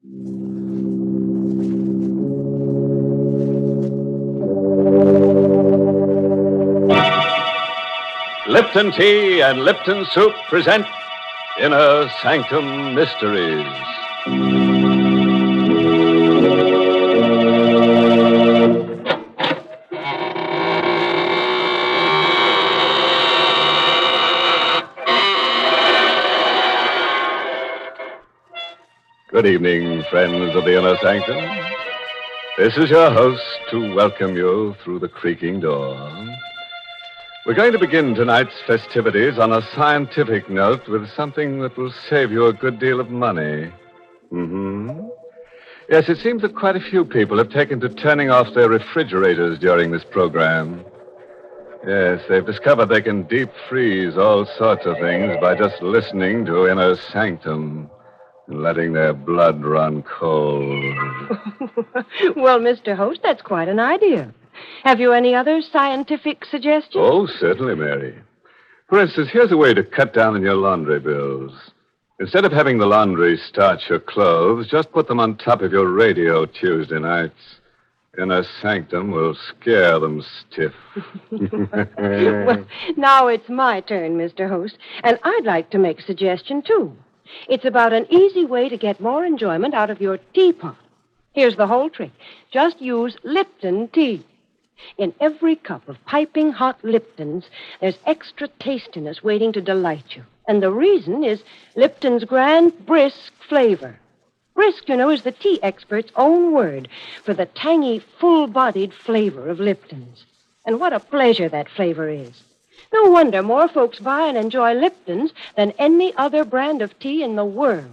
Lipton Tea and Lipton Soup present Inner Sanctum Mysteries. Good evening, friends of the Inner Sanctum. This is your host to welcome you through the creaking door. We're going to begin tonight's festivities on a scientific note with something that will save you a good deal of money. Yes, it seems that quite a few people have taken to turning off their refrigerators during this program. Yes, they've discovered they can deep freeze all sorts of things by just listening to Inner Sanctum and letting their blood run cold. Well, Mr. Host, that's quite an idea. Have you any other scientific suggestions? Oh, certainly, Mary. For instance, here's a way to cut down on your laundry bills. Instead of having the laundry starch your clothes, just put them on top of your radio Tuesday nights. Inner Sanctum will scare them stiff. Well, now it's my turn, Mr. Host, and I'd like to make a suggestion, too. It's about an easy way to get more enjoyment out of your teapot. Here's the whole trick. Just use Lipton tea. In every cup of piping hot Liptons, there's extra tastiness waiting to delight you. And the reason is Lipton's grand brisk flavor. Brisk, you know, is the tea expert's own word for the tangy, full-bodied flavor of Lipton's. And what a pleasure that flavor is. No wonder more folks buy and enjoy Lipton's than any other brand of tea in the world.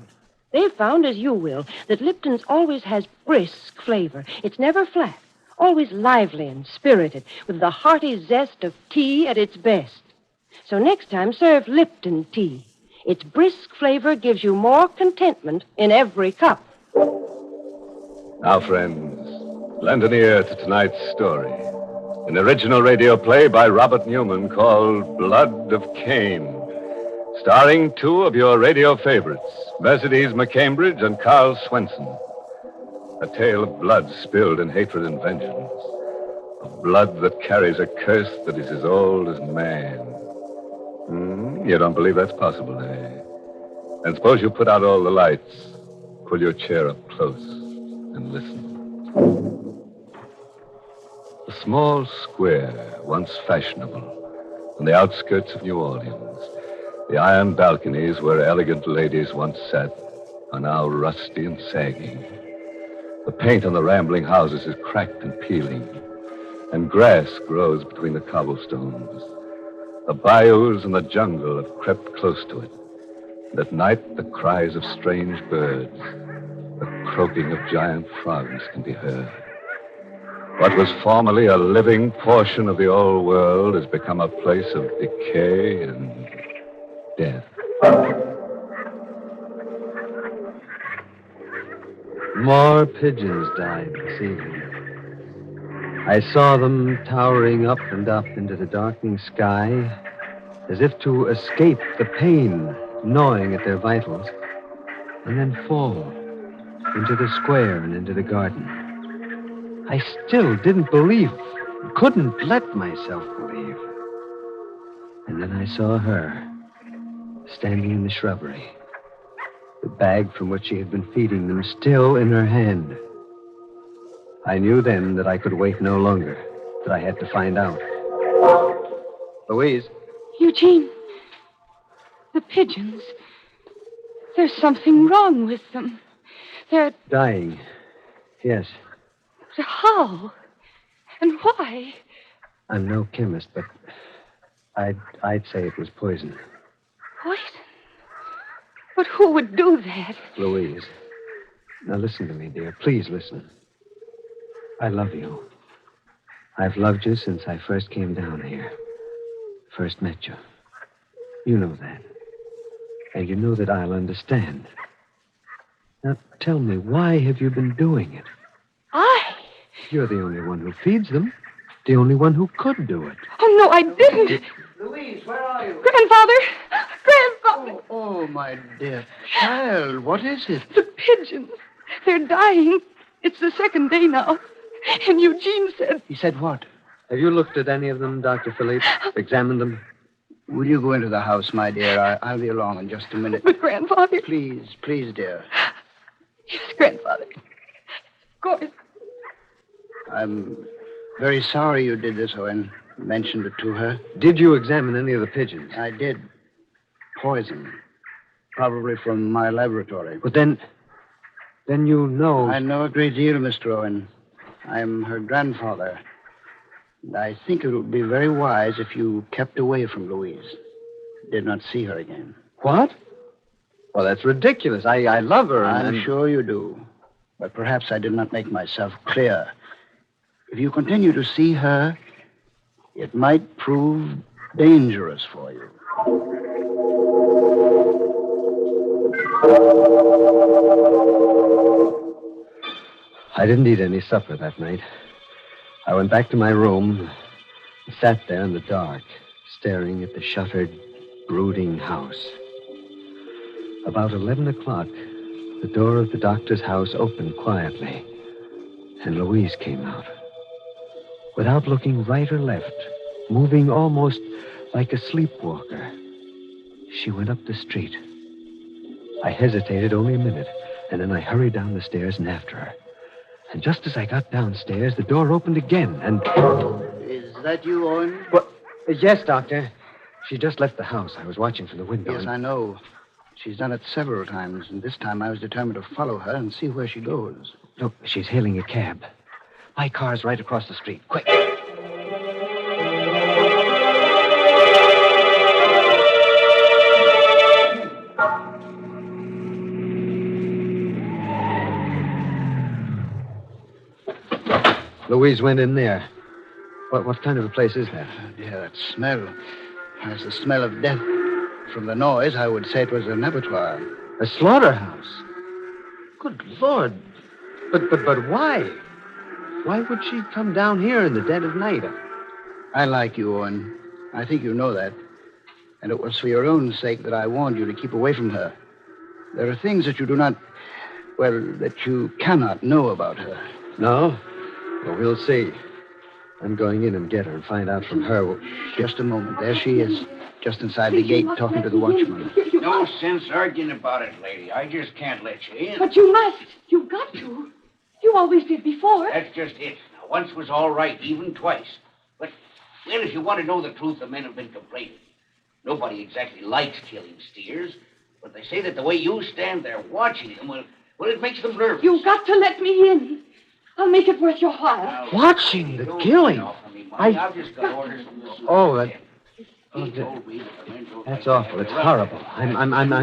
They've found, as you will, that Lipton's always has brisk flavor. It's never flat. Always lively and spirited, with the hearty zest of tea at its best. So next time, serve Lipton tea. Its brisk flavor gives you more contentment in every cup. Now, friends, lend an ear to tonight's story. An original radio play by Robert Newman called Blood of Cain, starring two of your radio favorites, Mercedes McCambridge and Carl Swenson. A tale of blood spilled in hatred and vengeance. Of blood that carries a curse that is as old as man. You don't believe that's possible, eh? And suppose you put out all the lights, pull your chair up close, and listen. A small square, once fashionable, on the outskirts of New Orleans. The iron balconies where elegant ladies once sat are now rusty and sagging. The paint on the rambling houses is cracked and peeling, and grass grows between the cobblestones. The bayous and the jungle have crept close to it, and at night the cries of strange birds, the croaking of giant frogs can be heard. What was formerly a living portion of the old world has become a place of decay and death. More pigeons died this evening. I saw them towering up and up into the darkening sky, as if to escape the pain gnawing at their vitals, and then fall into the square and into the garden. I still didn't believe, couldn't let myself believe. And then I saw her, standing in the shrubbery, the bag from which she had been feeding them still in her hand. I knew then that I could wait no longer, that I had to find out. Louise. Eugene, the pigeons. There's something wrong with them. They're Dying. Yes. how? And why? I'm no chemist, but I'd say it was poison. Poison? But who would do that? Louise. Now listen to me, dear. Please listen. I love you. I've loved you since I first came down here. First met you. You know that. And you know that I'll understand. Now tell me, why have you been doing it? I? You're the only one who feeds them. The only one who could do it. Oh, no, I didn't. Louise, where are you? Grandfather! Grandfather! Oh, my dear child, what is it? The pigeons. They're dying. It's the second day now. And Eugene said... He said what? Have you looked at any of them, Dr. Philippe? Examined them? Will you go into the house, my dear? I'll be along in just a minute. But, Grandfather... Please, dear. Yes, Grandfather. Of course. I'm very sorry you did this, Owen. Mentioned it to her. Did you examine any of the pigeons? I did. Poison. Probably from my laboratory. But then you know... I know a great deal, Mr. Owen. I'm her grandfather. And I think it would be very wise if you kept away from Louise. Did not see her again. What? Well, that's ridiculous. I love her. I'm sure you do. But perhaps I did not make myself clear. If you continue to see her, it might prove dangerous for you. I didn't eat any supper that night. I went back to my room and sat there in the dark, staring at the shuttered, brooding house. About 11 o'clock, the door of the doctor's house opened quietly, and Louise came out. Without looking right or left, moving almost like a sleepwalker, she went up the street. I hesitated only a minute, and then I hurried down the stairs and after her. And just as I got downstairs, the door opened again, and... Is that you, Owen? What? Yes, Doctor. She just left the house. I was watching from the window. Yes, I know. She's done it several times, and this time I was determined to follow her and see where she goes. Look, she's hailing a cab. My car's right across the street. Quick. Louise went in there. What kind of a place is that? Yeah, that smell. There's the smell of death. From the noise, I would say it was an abattoir. A slaughterhouse? Good Lord. But why? Why would she come down here in the dead of night? I like you, Owen. I think you know that. And it was for your own sake that I warned you to keep away from her. There are things that you do not... Well, that you cannot know about her. No? Well, we'll see. I'm going in and get her and find out from her. Just a moment. There she is, just inside the gate, talking to the watchman. No sense arguing about it, lady. I just can't let you in. But you must. You've got to. You always did before. That's just it. Now, once was all right, even twice. But, well, if you want to know the truth, the men have been complaining. Nobody exactly likes killing steers, but they say that the way you stand there watching them, well, it makes them nervous. You've got to let me in. I'll make it worth your while. Now, Watching the killing? I've just got orders from the That's awful. It's horrible. I'm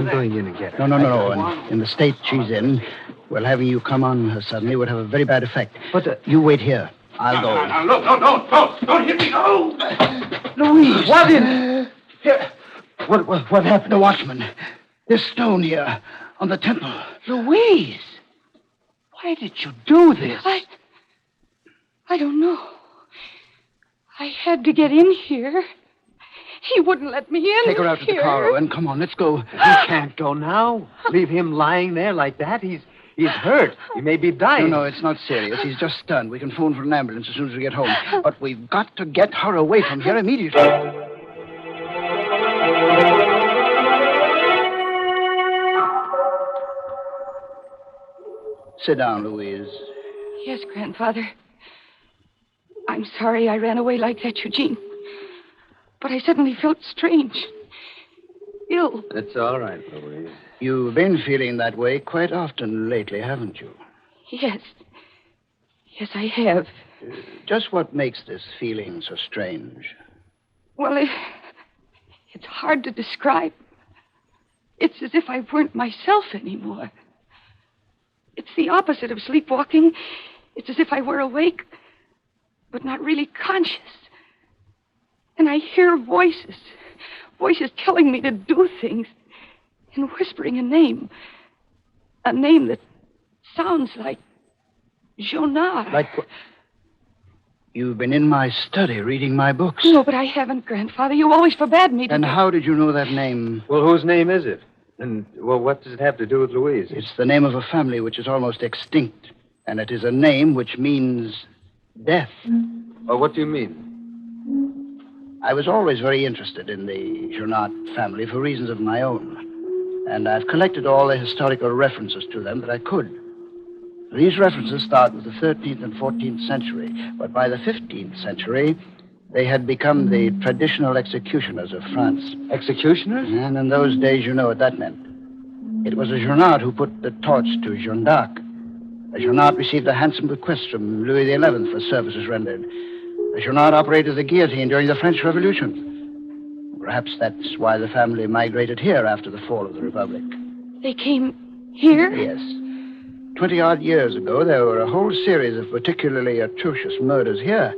going in and get her. No. In the state she's in, well, having you come on her suddenly would have a very bad effect. But you wait here. I'll go. No, don't hit me. No. Louise. What in... Here. What happened? The watchman. This stone here on the temple. Louise! Why did you do this? I don't know. I had to get in here. He wouldn't let me in. Take her out to the car, Owen. Come on, let's go. He can't go now. Leave him lying there like that. He's hurt. He may be dying. No, it's not serious. He's just stunned. We can phone for an ambulance as soon as we get home. But we've got to get her away from here immediately. Sit down, Louise. Yes, Grandfather. I'm sorry I ran away like that, Eugene. But I suddenly felt strange. Ill. It's all right, Louise. You've been feeling that way quite often lately, haven't you? Yes. Yes, I have. Just what makes this feeling so strange? Well, it's hard to describe. It's as if I weren't myself anymore. It's the opposite of sleepwalking. It's as if I were awake, but not really conscious. And I hear voices telling me to do things, and whispering a name that sounds like Jonah. Like what? You've been in my study reading my books. No, but I haven't, Grandfather. You always forbade me to. And how did you know that name? Well, whose name is it? And, well, what does it have to do with Louise? It's the name of a family which is almost extinct. And it is a name which means death. Oh, what do you mean? I was always very interested in the Journat family for reasons of my own. And I've collected all the historical references to them that I could. These references start with the 13th and 14th century, but by the 15th century, they had become the traditional executioners of France. Executioners? And in those days, you know what that meant. It was a Journat who put the torch to Jeanne d'Arc. A Journat received a handsome bequest from Louis XI for services rendered. A Journat operated the guillotine during the French Revolution. Perhaps that's why the family migrated here after the fall of the Republic. They came here? Yes. 20-odd years ago, there were a whole series of particularly atrocious murders here.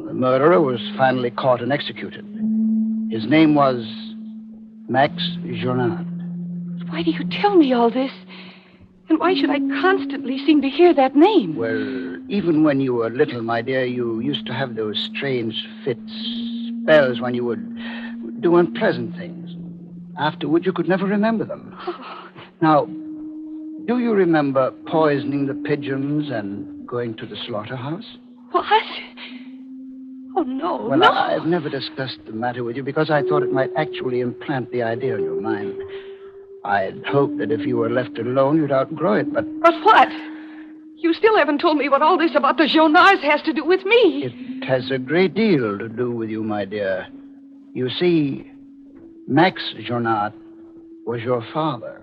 The murderer was finally caught and executed. His name was Max Journat. Why do you tell me all this? And why should I constantly seem to hear that name? Well, even when you were little, my dear, you used to have those strange fits, spells when you would do unpleasant things. Afterward, you could never remember them. Now, do you remember poisoning the pigeons and going to the slaughterhouse? What? Oh, no, Well, no. I've never discussed the matter with you because I thought it might actually implant the idea in your mind. I'd hoped that if you were left alone, you'd outgrow it, but... But what? You still haven't told me what all this about the Journats has to do with me. It has a great deal to do with you, my dear. You see, Max Journat was your father.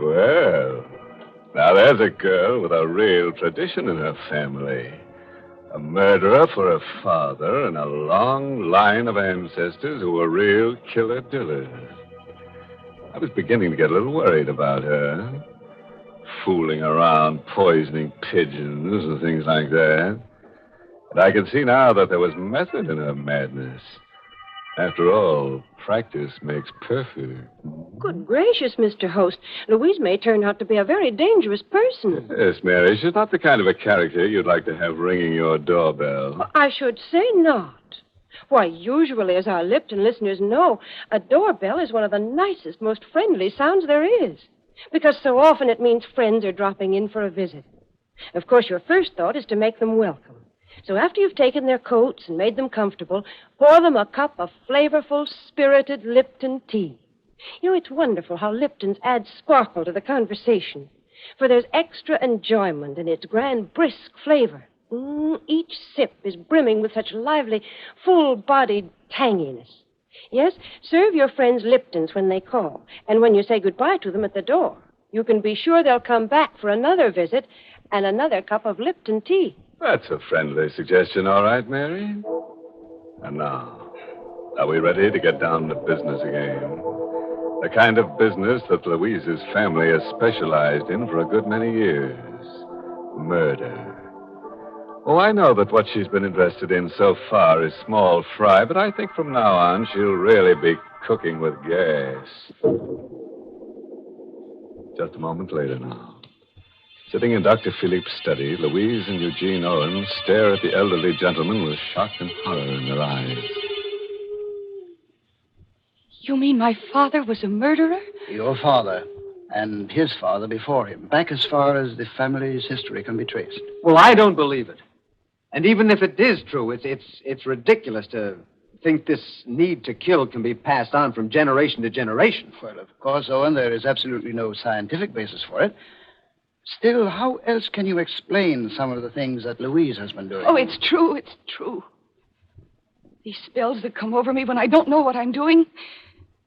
Well, now there's a girl with a real tradition in her family. A murderer for a father and a long line of ancestors who were real killer-dillers. I was beginning to get a little worried about her. Fooling around, poisoning pigeons and things like that. But I could see now that there was method in her madness. After all, practice makes perfect. Good gracious, Mr. Host. Louise may turn out to be a very dangerous person. Yes, Mary, she's not the kind of a character you'd like to have ringing your doorbell. I should say not. Why, usually, as our Lipton listeners know, a doorbell is one of the nicest, most friendly sounds there is. Because so often it means friends are dropping in for a visit. Of course, your first thought is to make them welcome. So after you've taken their coats and made them comfortable, pour them a cup of flavorful, spirited Lipton tea. You know, it's wonderful how Lipton's add sparkle to the conversation. For there's extra enjoyment in its grand, brisk flavor. Each sip is brimming with such lively, full-bodied tanginess. Yes, serve your friends Liptons when they call. And when you say goodbye to them at the door, you can be sure they'll come back for another visit and another cup of Lipton tea. That's a friendly suggestion, all right, Mary. And now, are we ready to get down to business again? The kind of business that Louise's family has specialized in for a good many years. Murder. Oh, I know that what she's been interested in so far is small fry, but I think from now on she'll really be cooking with gas. Just a moment later now. Sitting in Dr. Philippe's study, Louise and Eugene Owen stare at the elderly gentleman with shock and horror in their eyes. You mean my father was a murderer? Your father and his father before him, back as far as the family's history can be traced. Well, I don't believe it. And even if it is true, it's ridiculous to think this need to kill can be passed on from generation to generation. Well, of course, Owen, there is absolutely no scientific basis for it. Still, how else can you explain some of the things that Louise has been doing? Oh, it's true. It's true. These spells that come over me when I don't know what I'm doing.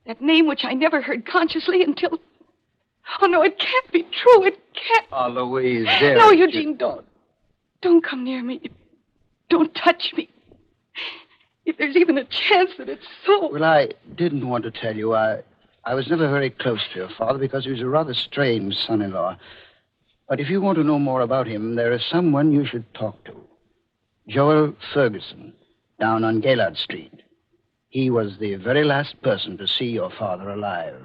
That name which I never heard consciously until... Oh, no, it can't be true. It can't. Oh, Louise, dear. No, Eugene, don't. Don't come near me. Don't touch me. If there's even a chance that it's so... Well, I didn't want to tell you. I was never very close to your father because he was a rather strange son-in-law. But if you want to know more about him, there is someone you should talk to. Joel Ferguson, down on Gaylord Street. He was the very last person to see your father alive.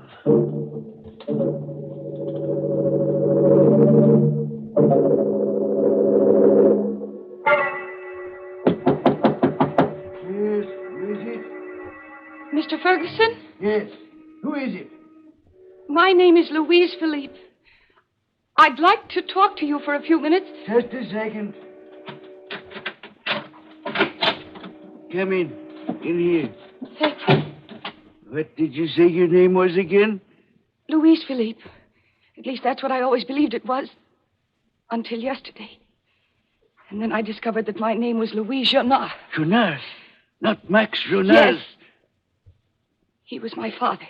Mr. Ferguson? Yes. Who is it? My name is Louise Philippe. I'd like to talk to you for a few minutes. Just a second. Come in. In here. Thank you. What did you say your name was again? Louise Philippe. At least that's what I always believed it was. Until yesterday. And then I discovered that my name was Louise Jonard. Jonard? Not Max Jonard? Yes. He was my father.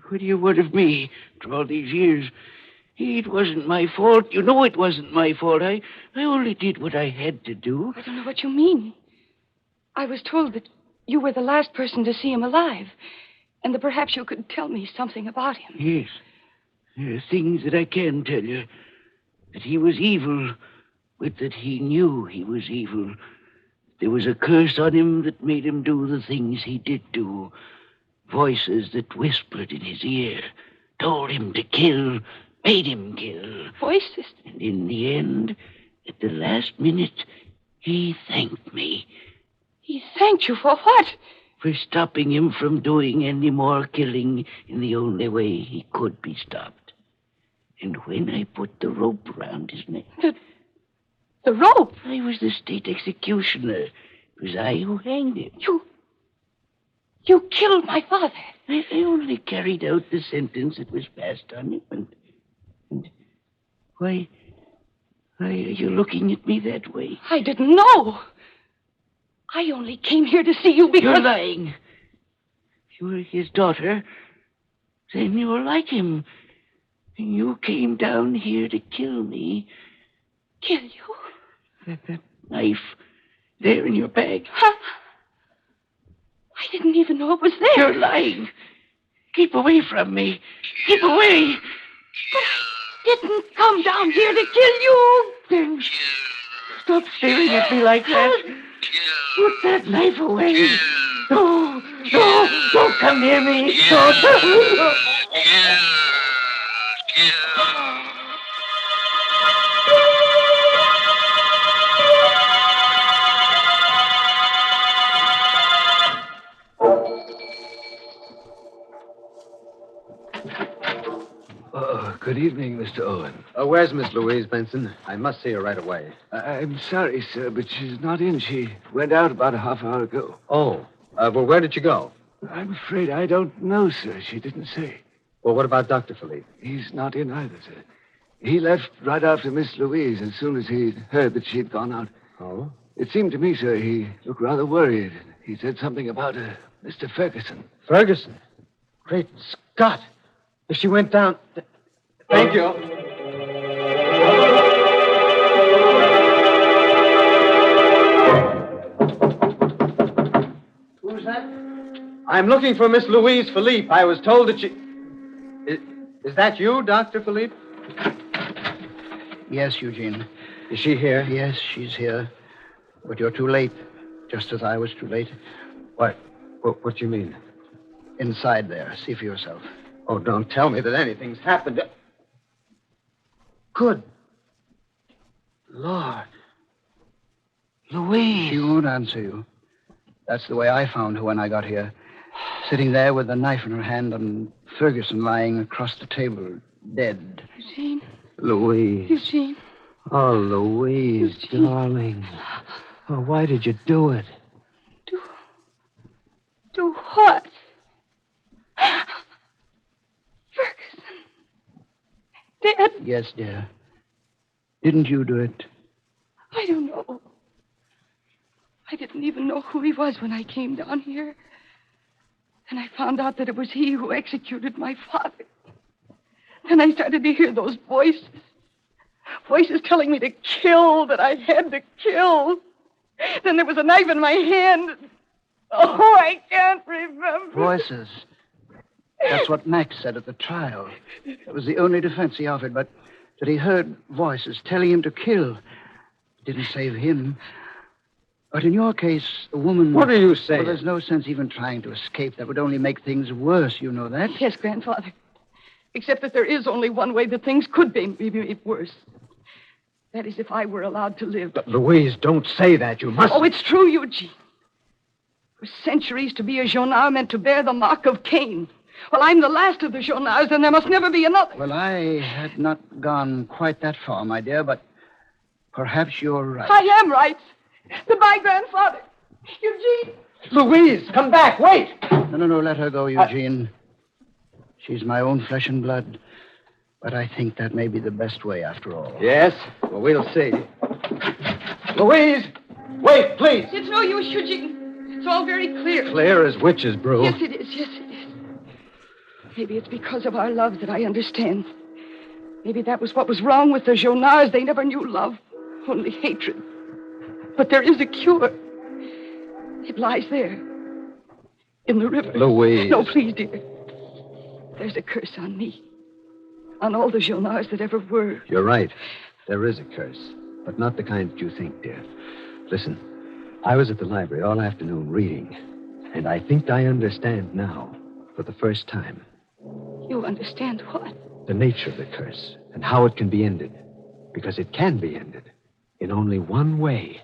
What do you want of me after all these years? It wasn't my fault. You know it wasn't my fault. I only did what I had to do. I don't know what you mean. I was told that you were the last person to see him alive, and that perhaps you could tell me something about him. Yes. There are things that I can tell you. That he was evil, but that he knew he was evil. There was a curse on him that made him do the things he did do. Voices that whispered in his ear, told him to kill, made him kill. Voices? And in the end, at the last minute, he thanked me. He thanked you for what? For stopping him from doing any more killing in the only way he could be stopped. And when I put the rope around his neck... The rope? I was the state executioner. It was I who hanged him. You killed my father. I only carried out the sentence that was passed on him. And why are you looking at me that way? I didn't know. I only came here to see you because... You're lying. If you were his daughter, then you were like him. And you came down here to kill me. Kill you? That knife there in your bag. Huh? I didn't even know it was there. You're lying. Keep away from me. Keep away. But I didn't come down here to kill you. Then stop staring at me like that. Put that knife away. No, don't come near me. Don't. Good evening, Mr. Owen. Where's Miss Louise Benson? I must see her right away. I'm sorry, sir, but she's not in. She went out about a half hour ago. Oh. Well, where did she go? I'm afraid I don't know, sir. She didn't say. Well, what about Dr. Philippe? He's not in either, sir. He left right after Miss Louise as soon as he heard that she'd gone out. Oh? It seemed to me, sir, he looked rather worried. He said something about Mr. Ferguson. Ferguson? Great Scott. If she went down... Thank you. Who's that? I'm looking for Miss Louise Philippe. I was told that she... Is that you, Dr. Philippe? Yes, Eugene. Is she here? Yes, she's here. But you're too late, just as I was too late. What do you mean? Inside there. See for yourself. Oh, don't tell me that anything's happened. Good Lord. Louise. She won't answer you. That's the way I found her when I got here. Sitting there with a knife in her hand and Ferguson lying across the table, dead. Eugene. Louise. Eugene. Oh, Louise, Eugene. darling. Oh, why did you do it? Do what? Ferguson. Dead? Yes, dear. Didn't you do it? I don't know. I didn't even know who he was when I came down here. And I found out that it was he who executed my father. Then I started to hear those voices. Voices telling me to kill, that I had to kill. Then there was a knife in my hand. Oh, I can't remember. Voices. That's what Max said at the trial. That was the only defense he offered, but that he heard voices telling him to kill. It didn't save him. But in your case, a woman... What are you saying? Well, there's no sense even trying to escape. That would only make things worse, you know that? Yes, Grandfather. Except that there is only one way that things could be made worse. That is if I were allowed to live. But Louise, don't say that. You must... Oh, it's true, Eugene. For centuries, to be a Jonard meant to bear the mark of Cain. Well, I'm the last of the Jonards, and there must never be another. Well, I had not gone quite that far, my dear, but perhaps you're right. I am right. Goodbye, Grandfather. Eugene. Louise, come back. Wait. No, let her go, Eugene. She's my own flesh and blood. But I think that may be the best way after all. Yes? Well, we'll see. Louise! Wait, please! It's no use, Eugene. It's all very clear. Clear as witch's brew. Yes, it is. Yes, it is. Maybe it's because of our love that I understand. Maybe that was what was wrong with the Jonards. They never knew love, only hatred. But there is a cure. It lies there, in the river. Louise. No, please, dear. There's a curse on me, on all the Jonards that ever were. You're right. There is a curse, but not the kind that you think, dear. Listen, I was at the library all afternoon reading, and I think I understand now, for the first time. You understand what? The nature of the curse and how it can be ended. Because it can be ended in only one way.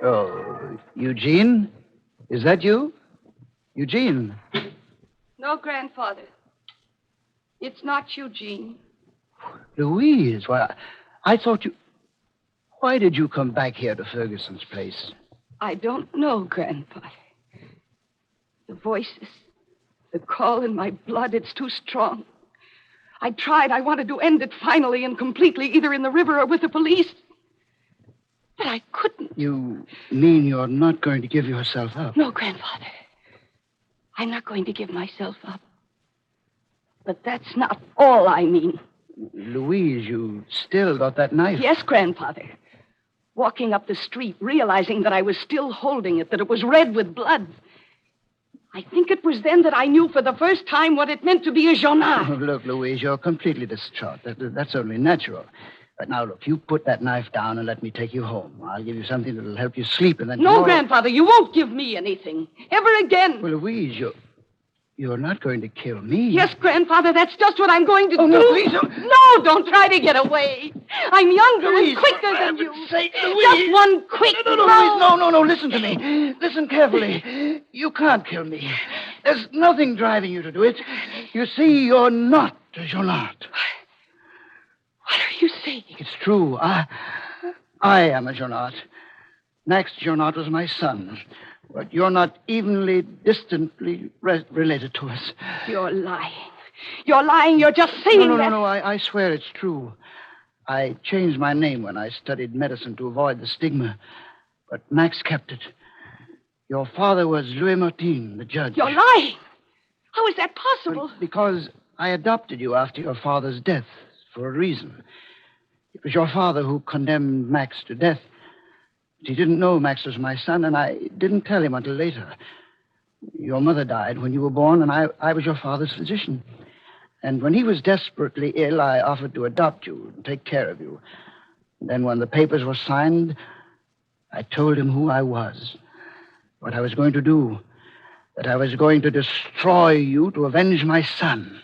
Oh, Eugene? Is that you? Eugene? No, Grandfather. It's not Eugene. Louise, why, I thought you... Why did you come back here to Ferguson's place? I don't know, Grandfather. The voices, the call in my blood, it's too strong. I tried. I wanted to end it finally and completely, either in the river or with the police. But I couldn't. You mean you're not going to give yourself up? No, Grandfather. I'm not going to give myself up. But that's not all I mean. Louise, you still got that knife? Yes, Grandfather. Walking up the street, realizing that I was still holding it, that it was red with blood. I think it was then that I knew for the first time what it meant to be a Jonard. Oh, look, Louise, you're completely distraught. That's only natural. But now, look, you put that knife down and let me take you home. I'll give you something that'll help you sleep, and then No, tomorrow... Grandfather, you won't give me anything. Ever again. Well, Louise, you're not going to kill me. Yes, Grandfather, that's just what I'm going to do. No, please don't. No, don't try to get away. I'm younger Louise, and quicker for than you. heaven's sake, Louise. Just one quick No, Louise, no, listen to me. Listen carefully. You can't kill me. There's nothing driving you to do it. You see, you're not a Jonard. What are you saying? It's true. I am a Jonard. Max Jonard was my son. But you're not evenly, distantly related to us. You're lying. You're lying. You're just saying that. No. I swear it's true. I changed my name when I studied medicine to avoid the stigma. But Max kept it. Your father was Louis Martin, the judge. You're lying. How is that possible? Well, because I adopted you after your father's death, for a reason. It was your father who condemned Max to death. He didn't know Max was my son, and I didn't tell him until later. Your mother died when you were born, and I was your father's physician. And when he was desperately ill, I offered to adopt you and take care of you. And then when the papers were signed, I told him who I was, what I was going to do, that I was going to destroy you to avenge my son.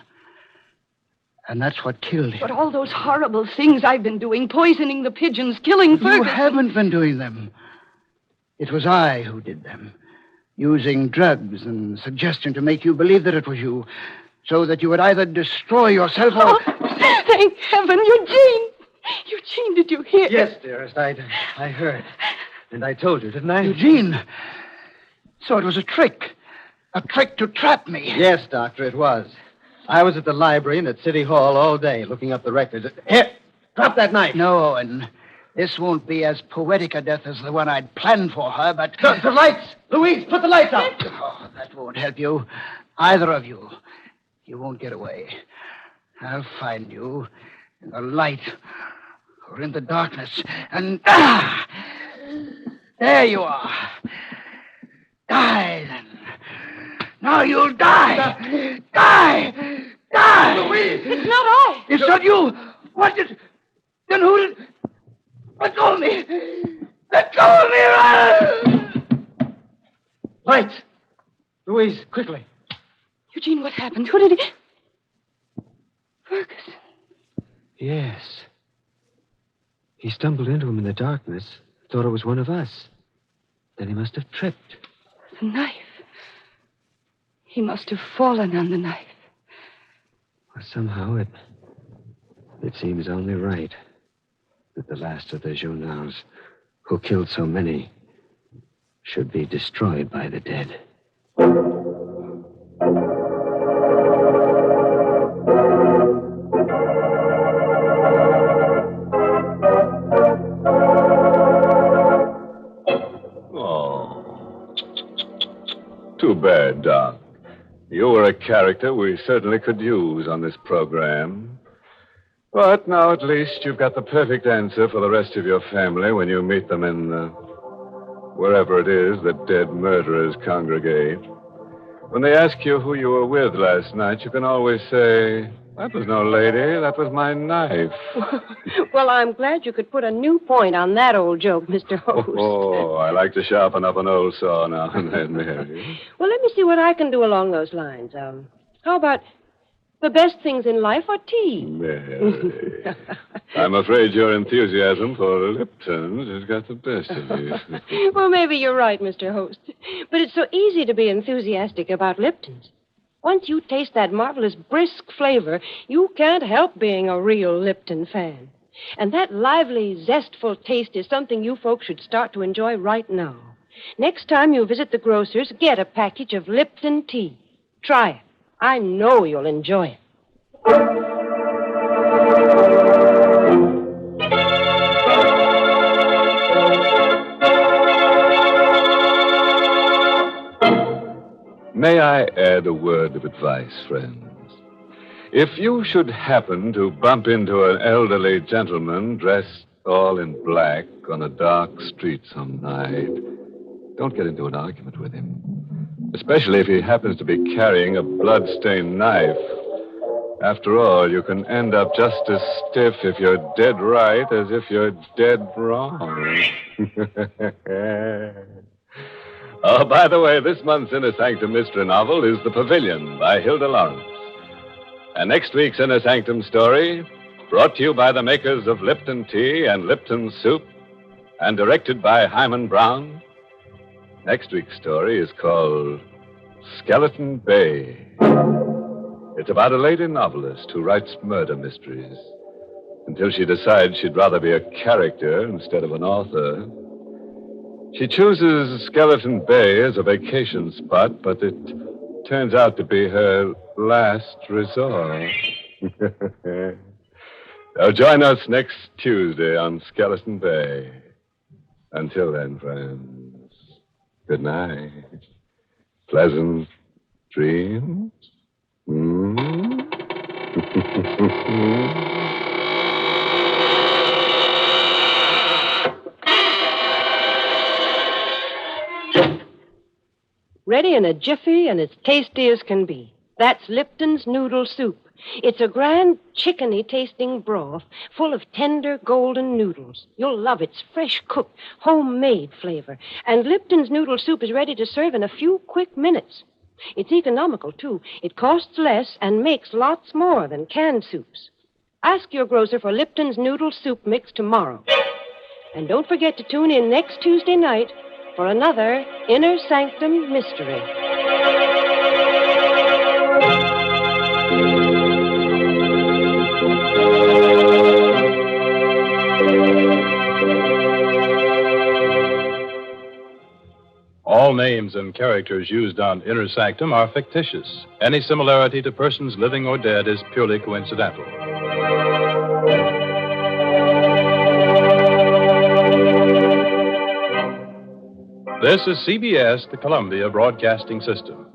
And that's what killed him. But all those horrible things I've been doing, poisoning the pigeons, killing Ferguson... You haven't been doing them. It was I who did them. Using drugs and suggestion to make you believe that it was you, so that you would either destroy yourself or... Oh, thank heaven, Eugene! Eugene, did you hear? Yes, dearest, I heard. And I told you, didn't I? Eugene! So it was a trick. A trick to trap me. Yes, Doctor, it was. I was at the library and at City Hall all day looking up the records. Here, drop that knife. No, Owen. This won't be as poetic a death as the one I'd planned for her, but... The lights! Louise, put the lights out! Oh, that won't help you. Either of you. You won't get away. I'll find you in the light or in the darkness. And... there you are. Die, then. Now you'll die. Die! Louise! It's not I. It's not you. What did... Then who did... Let go of me. Let go of me. Lights! Louise, quickly. Eugene, what happened? Who did he... Ferguson. Yes. He stumbled into him in the darkness, thought it was one of us. Then he must have tripped. The knife. He must have fallen on the knife. Well, somehow it seems only right that the last of the Journals, who killed so many, should be destroyed by the dead. Oh. Too bad, Doc. You were a character we certainly could use on this program. But now at least you've got the perfect answer for the rest of your family when you meet them in wherever it is that dead murderers congregate. When they ask you who you were with last night, you can always say, "That was no lady, that was my knife." Well, I'm glad you could put a new point on that old joke, Mr. Host. Oh, I like to sharpen up an old saw now and then, Mary. Well, let me see what I can do along those lines. How about the best things in life are tea? Mary. I'm afraid your enthusiasm for Lipton's has got the best of you. Well, maybe you're right, Mr. Host. But it's so easy to be enthusiastic about Lipton's. Once you taste that marvelous brisk flavor, you can't help being a real Lipton fan. And that lively, zestful taste is something you folks should start to enjoy right now. Next time you visit the grocer's, get a package of Lipton tea. Try it. I know you'll enjoy it. May I add a word of advice, friends? If you should happen to bump into an elderly gentleman dressed all in black on a dark street some night, don't get into an argument with him, especially if he happens to be carrying a blood-stained knife. After all, you can end up just as stiff if you're dead right as if you're dead wrong. Oh, by the way, this month's Inner Sanctum mystery novel is The Pavilion by Hilda Lawrence. And next week's Inner Sanctum story, brought to you by the makers of Lipton Tea and Lipton Soup, and directed by Hyman Brown. Next week's story is called Skeleton Bay. It's about a lady novelist who writes murder mysteries until she decides she'd rather be a character instead of an author. She chooses Skeleton Bay as a vacation spot, but it turns out to be her last resort. Now join us next Tuesday on Skeleton Bay. Until then, friends, good night. Pleasant dreams. Ready in a jiffy and as tasty as can be. That's Lipton's Noodle Soup. It's a grand chickeny-tasting broth full of tender golden noodles. You'll love its fresh-cooked, homemade flavor. And Lipton's Noodle Soup is ready to serve in a few quick minutes. It's economical, too. It costs less and makes lots more than canned soups. Ask your grocer for Lipton's Noodle Soup Mix tomorrow. And don't forget to tune in next Tuesday night for another Inner Sanctum mystery. All names and characters used on Inner Sanctum are fictitious. Any similarity to persons living or dead is purely coincidental. This is CBS, the Columbia Broadcasting System.